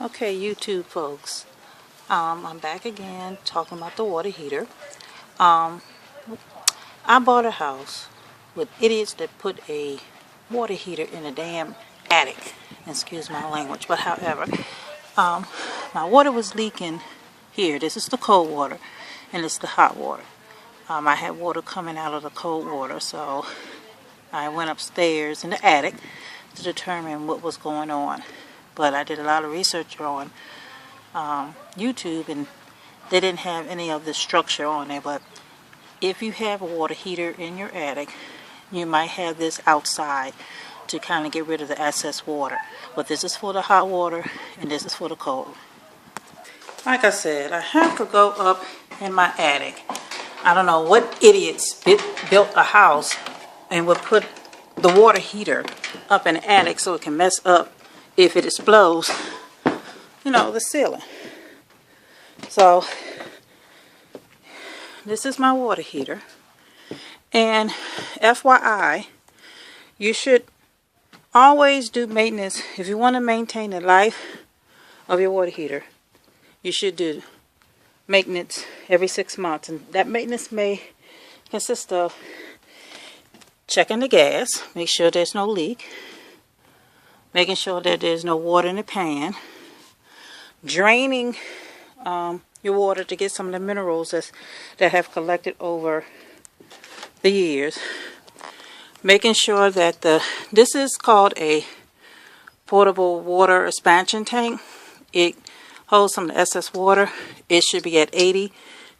Okay, YouTube folks, I'm back again talking about the water heater. I bought a house with idiots that put a water heater in a damn attic. Excuse my language, but however, my water was leaking here. This is the cold water, and it's the hot water. I had water coming out of the cold water, so I went upstairs in the attic to determine what was going on. But I did a lot of research on YouTube, and they didn't have any of the structure on there. But if you have a water heater in your attic, you might have this outside to kind of get rid of the excess water. But this is for the hot water, and this is for the cold. Like I said, I have to go up in my attic. I don't know what idiots built a house and would put the water heater up in the attic so it can mess up if it explodes, the ceiling. So this is my water heater, and FYI, you should always do maintenance. If you want to maintain the life of your water heater, you should do maintenance every 6 months, and that maintenance may consist of checking the gas, make sure there's no leak, making sure that there's no water in the pan, draining your water to get some of the minerals that have collected over the years, making sure that this is called a portable water expansion tank. It holds some of the excess water. It should be at 80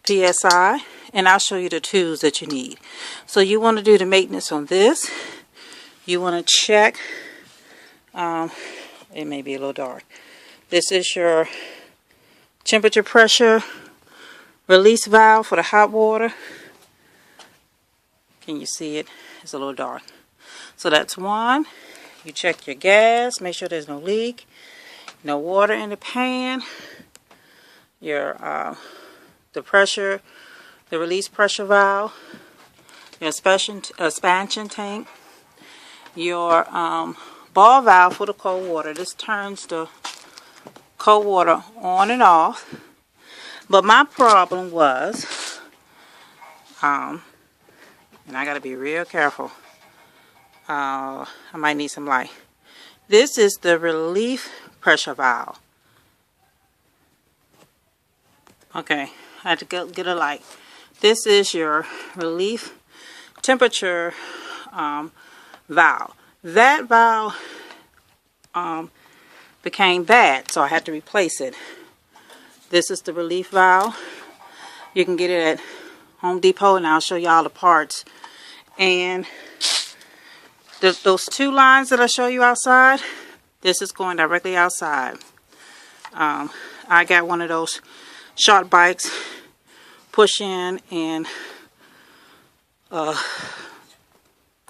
psi, and I'll show you the tools that you need. So you want to do the maintenance on this. You want to check, it may be a little dark. This is your temperature pressure release valve for the hot water. Can you see it? It's a little dark. So that's one. You check your gas, make sure there's no leak, no water in the pan. Your the pressure, the release pressure valve, your expansion tank, your ball valve for the cold water. This turns the cold water on and off. But my problem was, and I gotta be real careful. I might need some light. This is the relief pressure valve. Okay, I had to get a light. This is your relief temperature valve. That valve became bad, so I had to replace it. This is the relief valve. You can get it at Home Depot, and I'll show y'all the parts. And those two lines that I show you outside, this is going directly outside. I got one of those sharkbites, push in, and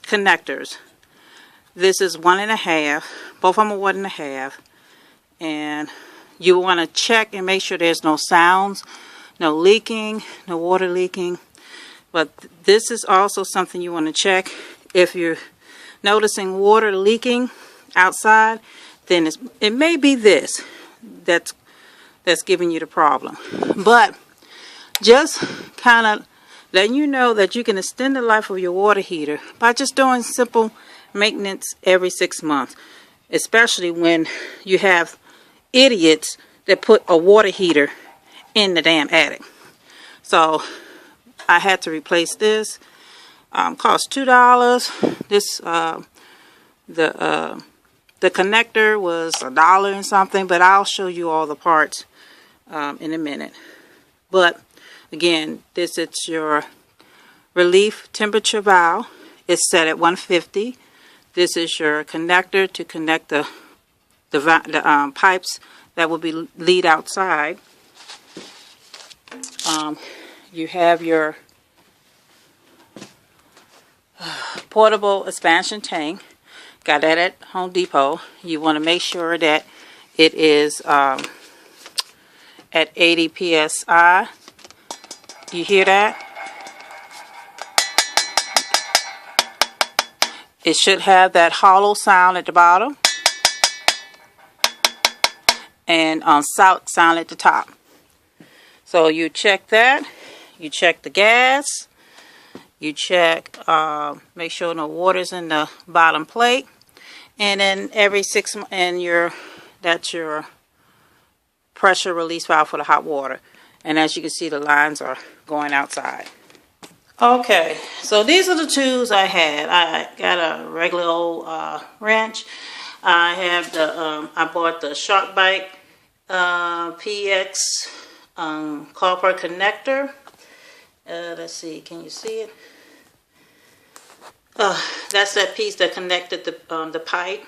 connectors. This is 1.5. Both of them are 1.5. And you want to check and make sure there's no sounds, no leaking, no water leaking. But this is also something you want to check. If you're noticing water leaking outside, then it may be this that's giving you the problem. But just kind of letting you know that you can extend the life of your water heater by just doing simple maintenance every 6 months, especially when you have idiots that put a water heater in the damn attic. So I had to replace this. Cost $2. This the connector was $1 and something, but I'll show you all the parts in a minute. But again, this is your relief temperature valve. It's set at 150. This is your connector to connect the pipes that will be lead outside. You have your portable expansion tank. Got that at Home Depot. You want to make sure that it is at 80 psi. You hear that? It should have that hollow sound at the bottom. and sound at the top. So you check that. You check the gas. You check, make sure no water's in the bottom plate. And then every 6 months, and that's your pressure release valve for the hot water. And as you can see, the lines are going outside. Okay, so these are the tools I had. I got a regular old wrench. I have I bought the Sharkbite PX copper connector. Let's see, can you see it? That's that piece that connected the pipe,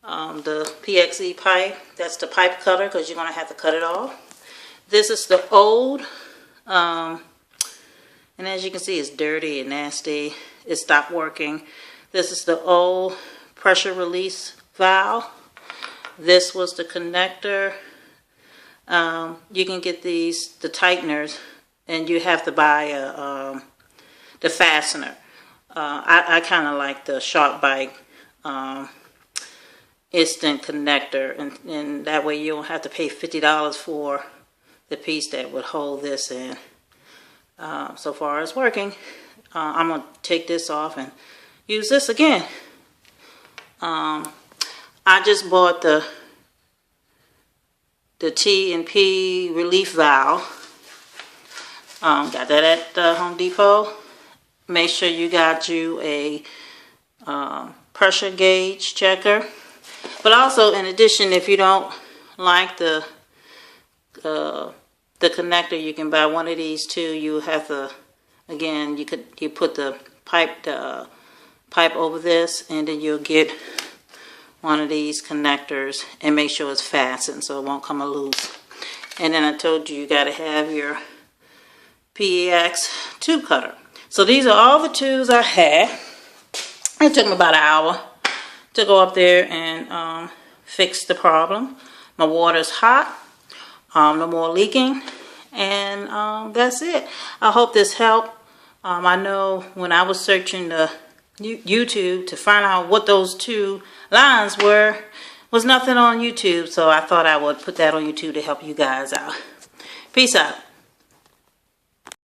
the PXE pipe. That's the pipe cutter, because you're going to have to cut it off. This is the old, and as you can see, it's dirty and nasty. It stopped working. This is the old pressure release valve. This was the connector. You can get the tighteners, and you have to buy the fastener. I kind of like the Sharkbite instant connector, and that way you don't have to pay $50 for the piece that would hold this in. So far it's working. I'm going to take this off and use this again. I just bought the T&P relief valve. Got that at Home Depot. Make sure you got you a pressure gauge checker. But also, in addition, if you don't like the connector, you can buy one of these too. You have to, again, you put the pipe over this, and then you'll get one of these connectors and make sure it's fastened so it won't come loose. And then I told you got to have your PEX tube cutter. So these are all the tools I had. It took me about an hour to go up there and fix the problem. My water's hot, no more leaking, and that's it. I hope this helped. I know when I was searching the YouTube to find out what those two lines was nothing on YouTube, so I thought I would put that on YouTube to help you guys out. Peace out.